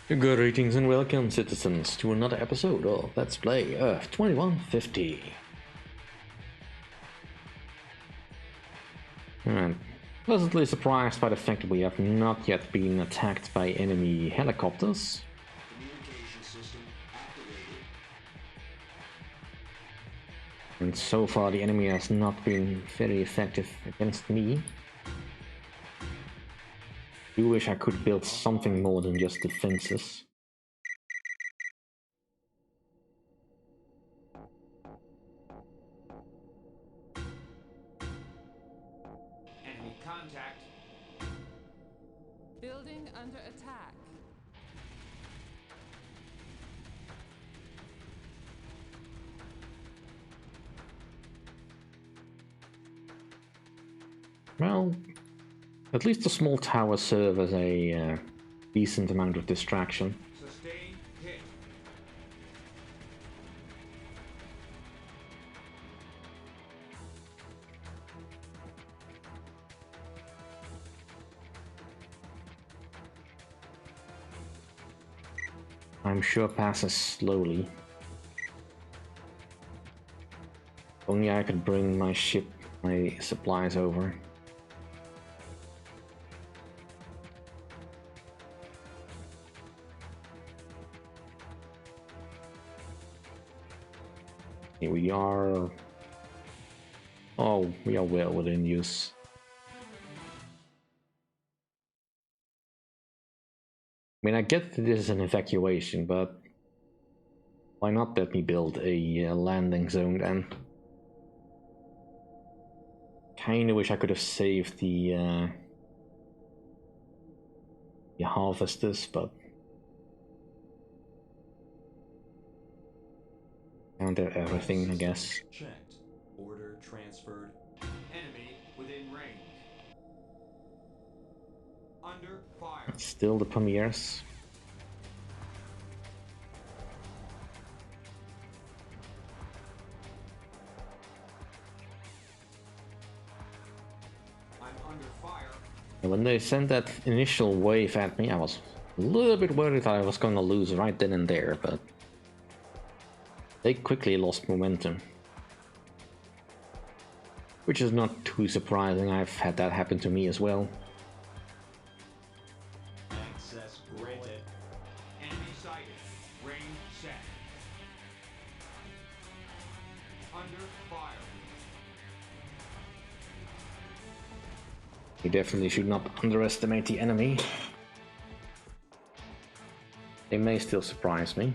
Greetings and welcome, citizens, to another episode of Let's Play Earth 2150. I'm pleasantly surprised by the fact that we have not yet been attacked by enemy helicopters. Communication system activated. And so far the enemy has not been very effective against me. I do wish I could build something more than just defenses. Enemy contact. Building under attack. Well, at least the small towers serve as a decent amount of distraction. Sustained hit. I'm sure passes slowly. Only I could bring my ship, my supplies over. Here we are. Oh, we are well within use. I mean, I get that this is an evacuation, but why not let me build a landing zone then? Kinda wish I could have saved the harvesters, but counter everything, I guess. Checked. Order transferred. Enemy within range. Under fire. Still the premieres. I'm under fire. And when they sent that initial wave at me, I was a little bit worried that I was going to lose right then and there, but they quickly lost momentum. Which is not too surprising, I've had that happen to me as well. Access granted. Enemy sighted. Range set. Under fire. You definitely should not underestimate the enemy. They may still surprise me.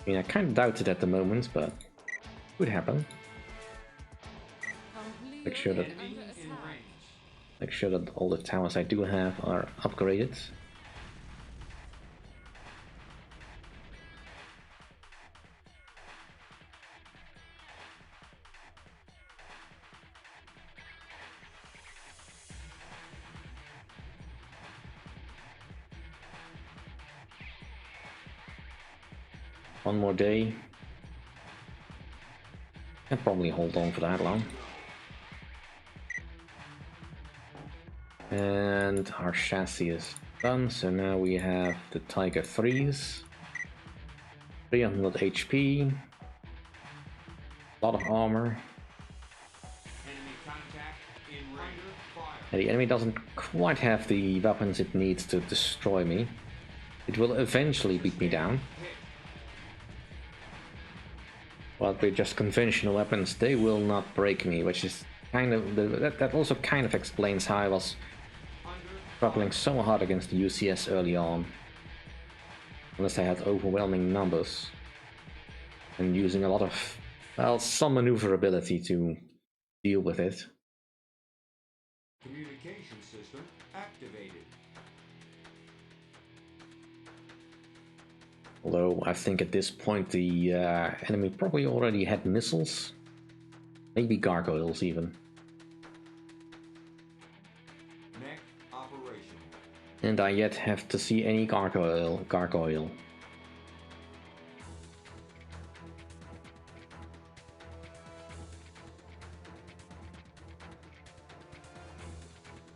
I mean, I kind of doubt it at the moment, but could happen. Make sure that Enemy in range. Make sure that all the towers I do have are upgraded. One more day. Can probably hold on for that long. And our chassis is done, so now we have the Tiger 3s. 300 HP. A lot of armor. Enemy contact in range. Under fire. And the enemy doesn't quite have the weapons it needs to destroy me. It will eventually beat me down. Hit. But with just conventional weapons, they will not break me, which is kind of that also kind of explains how I was Under struggling so hard against the UCS early on. Unless I had overwhelming numbers and using a lot of, well, some maneuverability to deal with it. communication system activated. Although I think at this point the enemy probably already had missiles, maybe gargoyles even. Mech operation. And I yet have to see any gargoyle.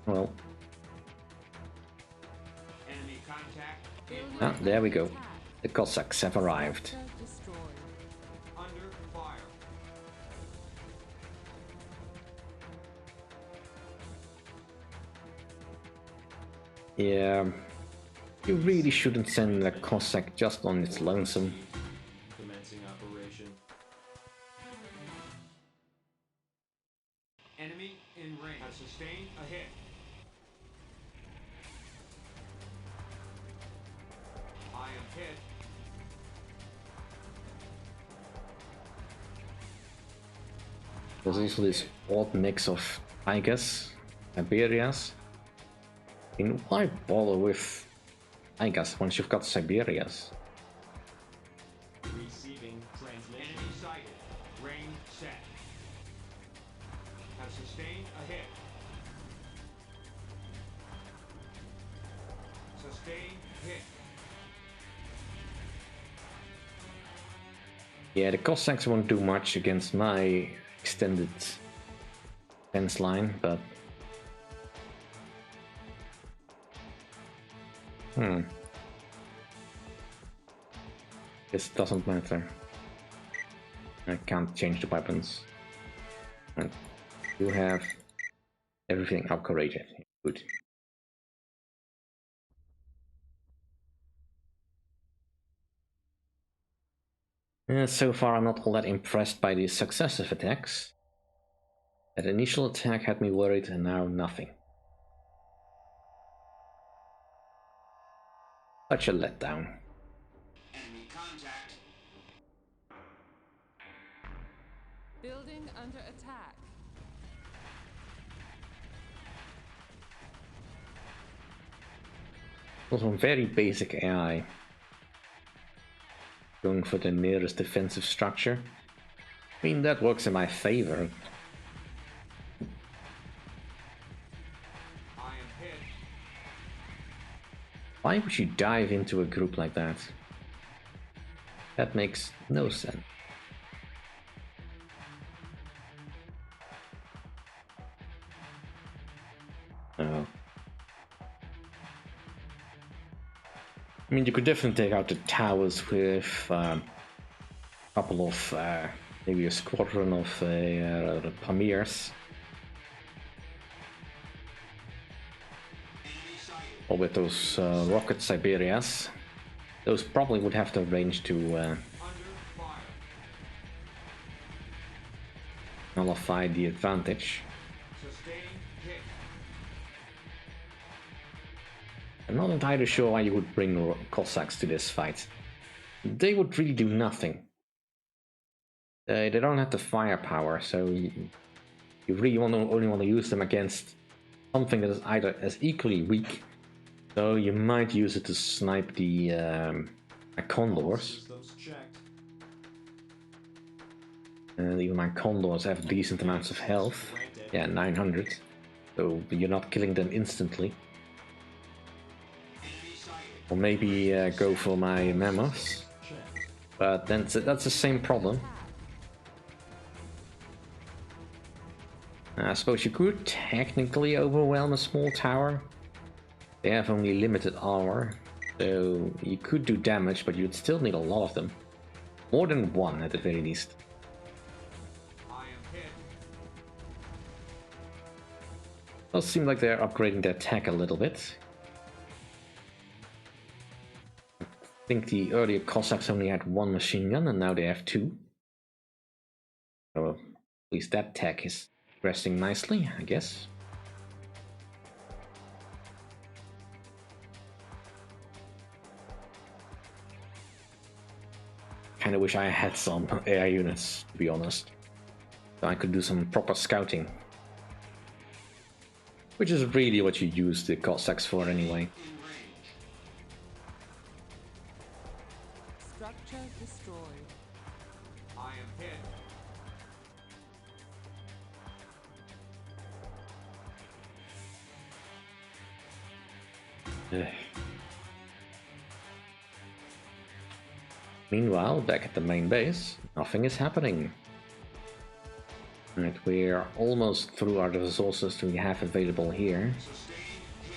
Well, Ah, there we go. The Cossacks have arrived. Under fire. Yeah, you really shouldn't send a Cossack just on its lonesome. Commencing operation. Enemy in range. Have sustained a hit. I am hit. There's also this odd mix of Tigers, Siberias. I mean, why bother with Tigers once you've got Siberias? Receiving transmission. Enemy sighted. Range set. Have sustained a hit. Sustained hit. Yeah, the Cossacks won't do much against my extended fence line, but... This doesn't matter. I can't change the weapons. And you have everything upgraded. Good. So far I'm not all that impressed by the successive attacks. That initial attack had me worried, and now nothing. Such a letdown. Enemy contact. Building under attack. Also very basic AI. Going for the nearest defensive structure. I mean, that works in my favor. I am hit. Why would you dive into a group like that? That makes no sense. Oh. I mean, you could definitely take out the towers with a couple of, maybe a squadron of Pamirs. Or with those rocket Siberias. Those probably would have the range to Under fire. nullify the advantage. Sustained hit. I'm not entirely sure why you would bring Cossacks to this fight. They would really do nothing. They don't have the firepower, so you really only want to use them against something that is either as equally weak, so you might use it to snipe the Condors. Systems checked. And even my Condors have decent amounts of health. Yeah, 900. So you're not killing them instantly. Enemy sighted. Or maybe go for my Mammoths. Checked. But then that's the same problem. I suppose you could technically overwhelm a small tower. They have only limited armor, so you could do damage, but you'd still need a lot of them. More than one at the very least. I am hit. Does seem like they're upgrading their tech a little bit. I think the earlier Cossacks only had one machine gun, and now they have two. So at least that tech is resting nicely, I guess. Kinda wish I had some air units, to be honest. So I could do some proper scouting. Which is really what you use the Cossacks for anyway. In range. Structure destroyed. I am hit. Ugh. Meanwhile, back at the main base, nothing is happening. Right, we're almost through our resources we have available here. Sustained hit.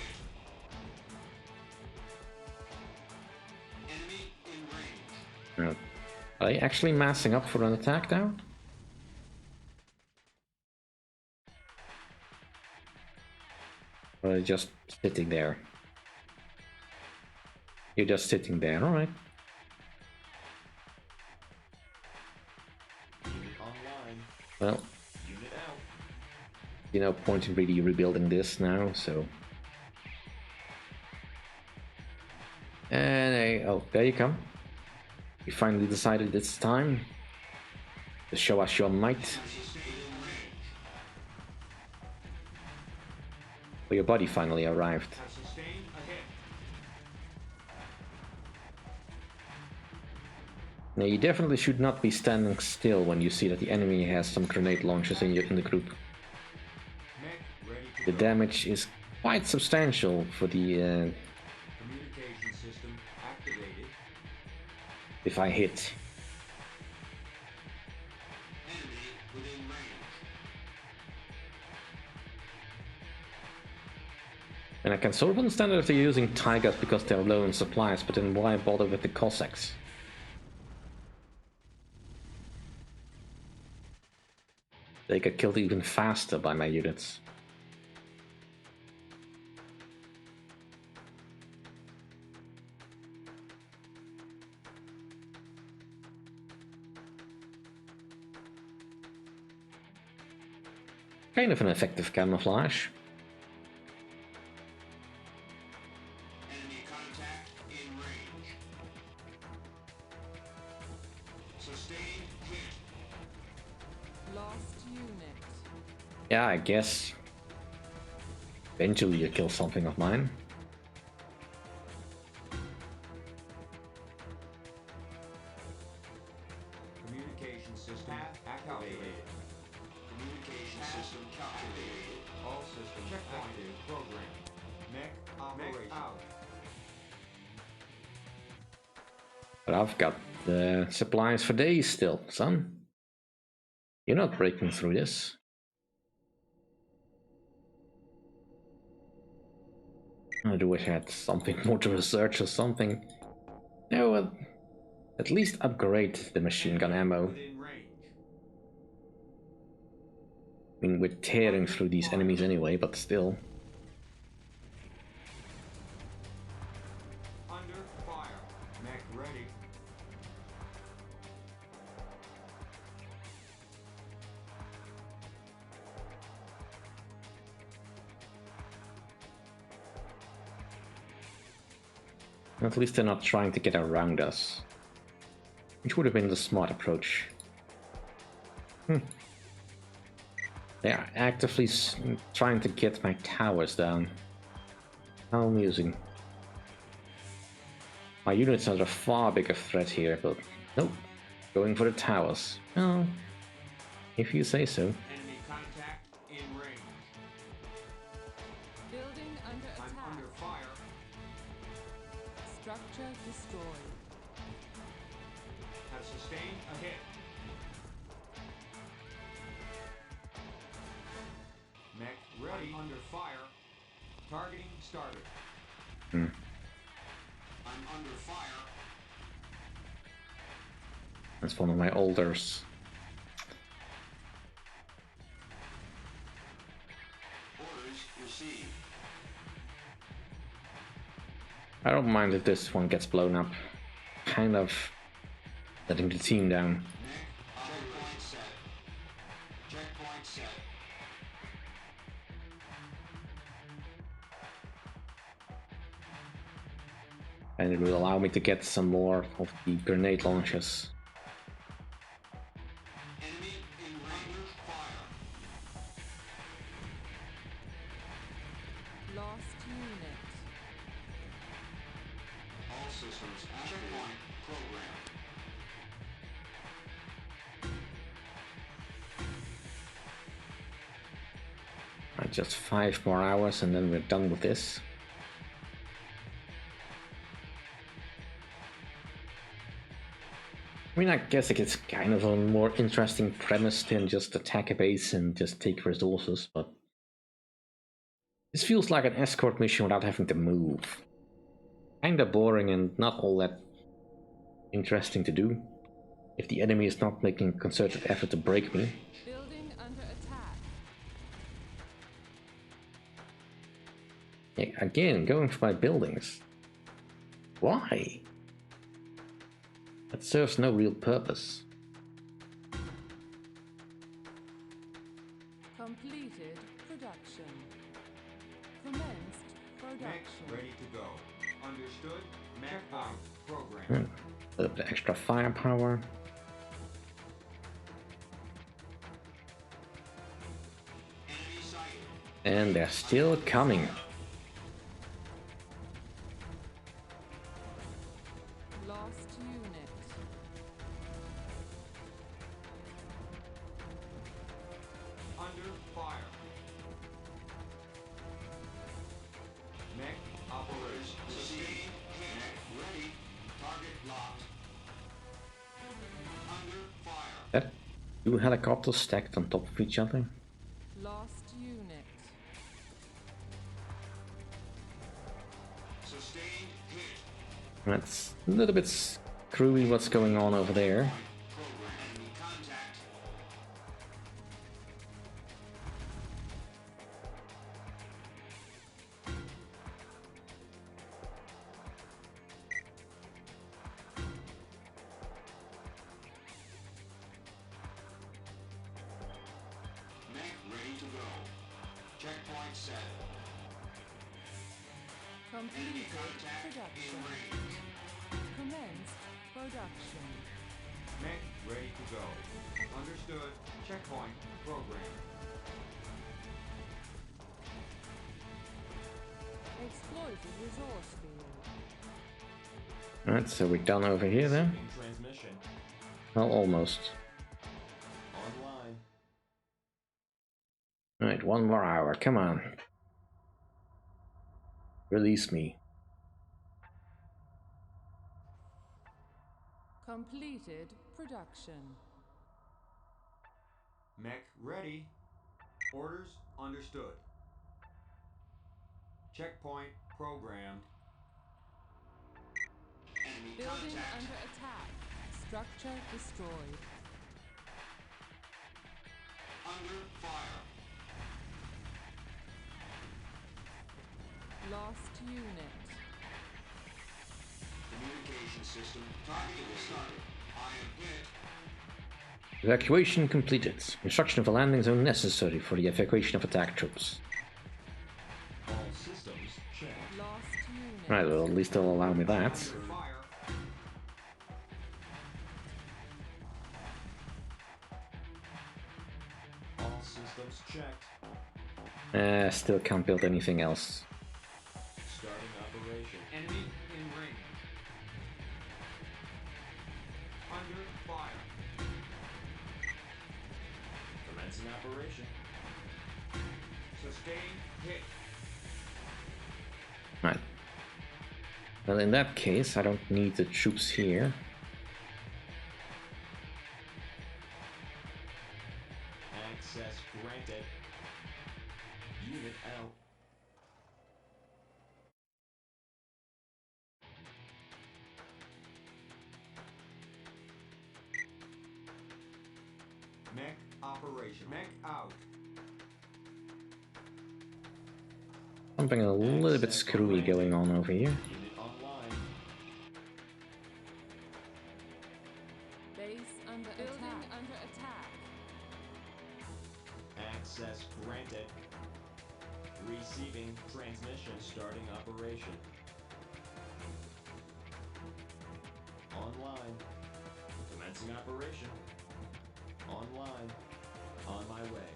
Are they actually massing up for an attack now? Or are they just sitting there? You're just sitting there, alright. Unit online. Well, Unit out. you know, point in really rebuilding this now, so... And oh, there you come. You finally decided it's time to show us your might. Well, your body finally arrived. Have sustained a hit. Now, you definitely should not be standing still when you see that the enemy has some grenade launchers in the group. Mech ready to The go. damage is quite substantial for the Communication system activated. if I hit. Enemy within range. And I can sort of understand if they're using Tigers because they're low in supplies, but then why bother with the Cossacks? They get killed even faster by my units. Kind of an effective camouflage. Enemy contact in range. Sustained hit. Lost unit. Yeah, I guess. Eventually you kill something of mine. Communication system activated. Communication system activated. All systems active. Program. Mech operation. Out. But I've got supplies for days still, son. You're not breaking through this. I do wish I had something more to research or something. No, well, at least upgrade the machine gun ammo. Within range. I mean, we're tearing through these enemies anyway, but still. Under fire. Mech ready. At least they're not trying to get around us. Which would have been the smart approach. They are actively trying to get my towers down. How amusing. My units are a far bigger threat here, but nope. Going for the towers. Oh, if you say so. Enemy contact in range. Building under I'm attack. under fire. Structure destroyed. Have sustained a hit. Mech ready. Under fire. Targeting started. I'm under fire. That's one of my olders. Orders received. I don't mind if this one gets blown up. Kind of letting the team down. Checkpoint set. Checkpoint set. And it will allow me to get some more of the grenade launchers. Enemy in range. Fire. Lost unit. All systems active. Checkpoint program. Right, just 5 more hours and then we're done with this. I mean, I guess it's kind of a more interesting premise than just attack a base and just take resources, but this feels like an escort mission without having to move. Kinda boring and not all that interesting to do. If the enemy is not making a concerted effort to break me. Building under attack. Yeah, again, going for my buildings. Why? That serves no real purpose. Completed production. Commenced Mech production. ready to go. Understood. Mech out. Program. A little bit extra firepower. Enemy sighted. And they're still coming. Lost unit. Under fire. Mech operation. Sustained. Mech ready. Target locked. Under fire. That two helicopters stacked on top of each other. Lost unit. Sustained hit. That's a little bit screwy what's going on over there. Program. Enemy contact. Mech ready to go. Checkpoint set. Enemy Completed contact in production. range. Commenced production. Mech ready to go. Understood. Checkpoint program. Exploited resource field. Alright, so we're done over here then. Transmission Well, almost. online. Alright, one more hour, come on. Release me. Completed production. Mech ready. Orders understood. Checkpoint programmed. Enemy Building contact. under attack. Structure destroyed. Under fire. Lost unit. Communication system targeted. Started. I am hit. Evacuation completed. Construction of a landing zone necessary for the evacuation of attack troops. All systems checked. Lost unit. Right, well, at least they'll allow me that. Under fire. All systems checked. Still can't build anything else. Starting operation. Enemy in range. Under fire. Commencing operation. Sustained hit. Right. Well, in that case, I don't need the troops here. Access granted. Unit out. Mech operation. Mech out. Something a little bit screwy going on over here. Unit online. Base under building under attack. Access granted. Receiving transmission. Starting operation. Online. Commencing operation. Online. On my way.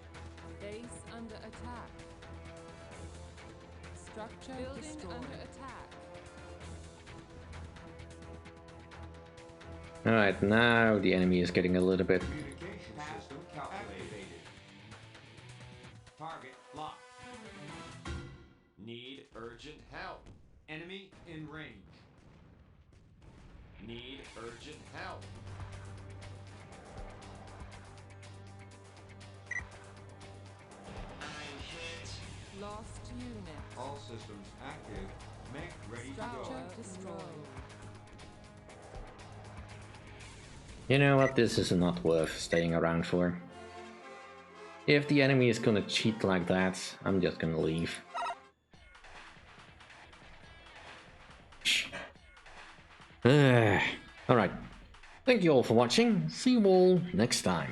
Base under attack. Structure building destroyed. Under attack. Alright, now the enemy is getting a little bit... Communication system activated. Target locked. Need urgent help. Enemy in range. Need urgent help. I'm hit. Lost unit. All systems active. Mech ready to go. Structure destroyed. You know what, this is not worth staying around for. If the enemy is gonna cheat like that, I'm just gonna leave. Alright, thank you all for watching, see you all next time.